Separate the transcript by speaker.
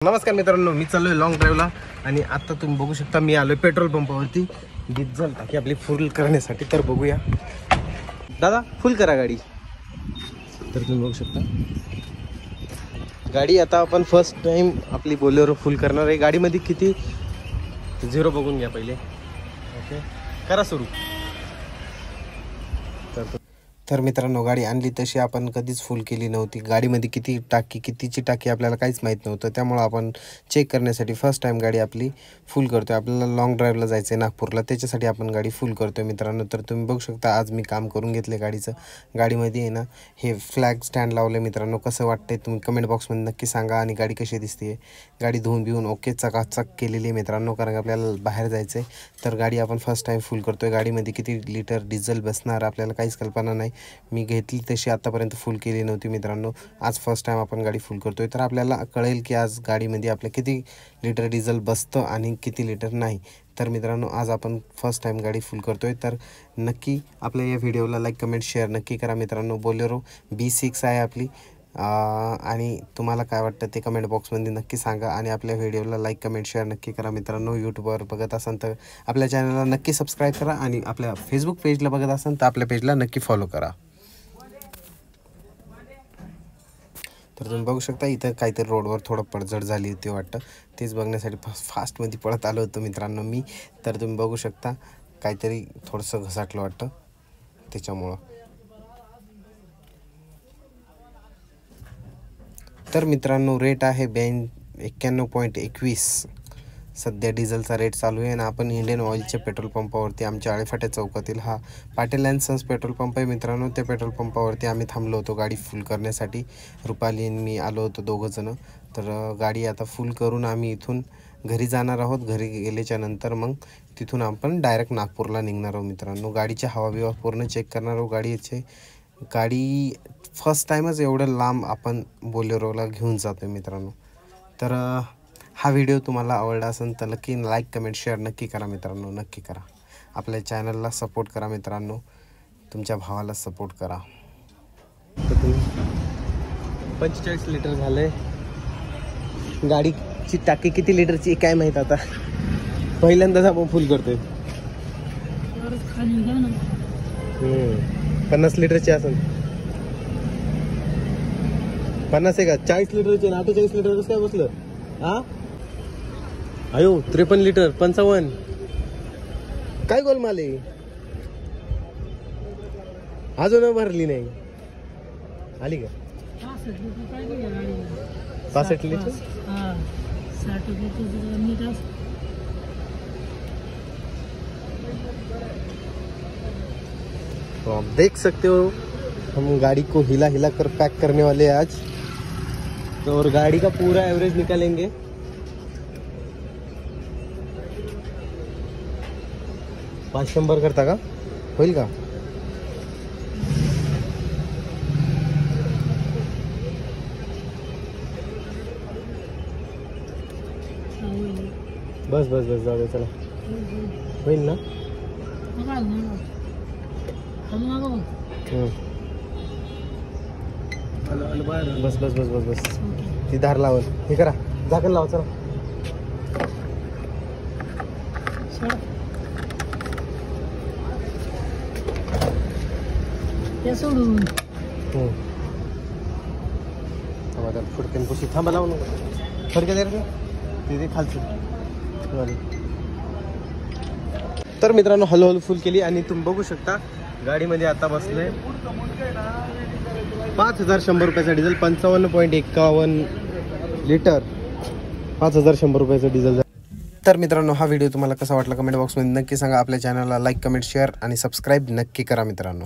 Speaker 1: नमस्कार मित्रांनो, मी चाललोय लॉंग ड्राईव्हला आणि आता तुम्ही बघू शकता मी आलोय पेट्रोल पंपावरती डिझेल टाकी आपली फुल करण्यासाठी। तर बघूया दादा, फुल करा गाडी। तर तुम्ही बघू शकता गाडी आता आपण फर्स्ट टाइम आपली बोलेरो फुल करणार आहे। गाडीमध्ये किती झिरो बघून घ्या पहिले। ओके, करा सुरू। तर मित्रांनो, गाडी आणली तशी आपण कधीच फुल केली नव्हती। गाडीमध्ये कितीची टाकी आपल्याला काहीच माहीत नव्हतं, त्यामुळे आपण चेक करण्यासाठी फर्स्ट टाइम गाडी आपली फुल करतोय। आपल्याला लॉंग ड्राईव्हला जायचं आहे नागपूरला, त्याच्यासाठी आपण गाडी फुल करतोय मित्रांनो। तर तुम्ही बघू शकता आज मी काम करून घेतले गाडीचं। गाडीमध्ये आहे ना हे फ्लॅग स्टँड लावले मित्रांनो। कसं वाटतंय तुम्ही कमेंट बॉक्समध्ये नक्की सांगा। आणि गाडी कशी दिसते, गाडी धुवून बिवून ओके चकाचक केलेली आहे मित्रांनो, कारण आपल्याला बाहेर जायचं आहे। तर गाडी आपण फर्स्ट टाइम फुल करतोय। गाडीमध्ये किती लिटर डिझेल बसणार आपल्याला काहीच कल्पना नाही। मी घेतली तशी आतापर्यंत फुल केली नव्हती मित्रांनो, आज फर्स्ट टाइम आपण गाडी फुल करतोय। तर आपल्याला कळेल की आज गाडीमध्ये आपल्या किती लिटर डिझेल बसतं आणि किती लिटर नाही। तर मित्रांनो, आज आपण फर्स्ट टाइम गाडी फुल करतोय। तर नक्की आपल्या या व्हिडिओला लाईक कमेंट शेअर नक्की करा मित्रांनो। बोलेरो B6 आहे आपली आणि तुम्हाला काय वाटतं ते कमेंट बॉक्समध्ये नक्की सांगा। आणि आपल्या व्हिडिओला लाईक कमेंट शेअर नक्की करा मित्रांनो। यूट्यूबवर बघत असाल तर आपल्या चॅनलला नक्की सबस्क्राईब करा आणि आपल्या फेसबुक पेजला बघत असाल तर आपल्या पेजला नक्की फॉलो करा। तर तुम्ही बघू शकता इथं काहीतरी रोडवर थोडं पडझड झाली होती वाटतं, तेच बघण्यासाठी फास्टमध्ये पळत आलो होतो मित्रांनो मी। तर तुम्ही बघू शकता काहीतरी थोडंसं घसाटलं वाटतं त्याच्यामुळं। तर मित्रांनो, रेट आहे 91.21 सध्या डिझेलचा रेट चालू आहे। आणि आपण इंडियन ऑइलच्या पेट्रोल पंपावरती आमच्या आळेफाट्या चौकातील हा Patil and sons petrol pump आहे मित्रांनो। त्या पेट्रोल पंपावरती आम्ही थांबलो होतो गाडी फुल करण्यासाठी। रुपाली आणि मी आलो होतो दोघंजणं। तर गाडी आता फुल करून आम्ही इथून घरी जाणार आहोत। घरी गेल्याच्या नंतर मग तिथून आपण डायरेक्ट नागपूरला निघणार आहोत मित्रांनो। गाडीची हवा बिवा पूर्ण चेक करणार आहोत। गाडी फर्स्ट टाईमच एवढं लांब आपण बोलेरोला घेऊन जातो मित्रांनो। तर हा व्हिडिओ तुम्हाला आवडला असेल तर नक्की लाईक कमेंट शेअर नक्की करा मित्रांनो, नक्की करा। आपल्या चॅनलला सपोर्ट करा मित्रांनो, तुमच्या भावाला सपोर्ट करा। 45 लिटर झाले। गाडीची टाकी किती लिटरची काय माहीत, आता पहिल्यांदाच आपण फुल करतोय। 50 लिटरची असेल, 50 आहे का? 40 लिटरची, 48 लिटर कसं काय बसलं? हा अयो 53 लिटर 55 काय गोलमाल आहे, अजून भरली नाही। आली का 65 लिटर? तो आप देख सकते हो हम गाड़ी को हिला हिला कर पैक करने वाले हैं आज। तो और गाड़ी का पूरा एवरेज निकालेंगे। पाच 100 करता का होईल का? बस बस बस जाऊ दे, चला होईल ना? बस बस बस बस बस ती धार लावल, हे करा झाकण लावा, चला
Speaker 2: सोडून
Speaker 1: फुटकन पुशी थांबा, लावू नका फडक्या द्यायला तिथे खालचं। तर मित्रांनो, हळूहळू फुल केली आणि तुम्ही बघू शकता गाडीमध्ये आता बसले 5100 रुपयाचा डिझेल, 55.51 लिटर, 5100 रुपयाचं डिझेल। तर मित्रांनो, हा व्हिडिओ तुम्हाला कसा वाटला कमेंट बॉक्समध्ये नक्की सांगा। आपल्या चॅनलला लाईक कमेंट शेअर आणि सबस्क्राईब नक्की करा मित्रांनो।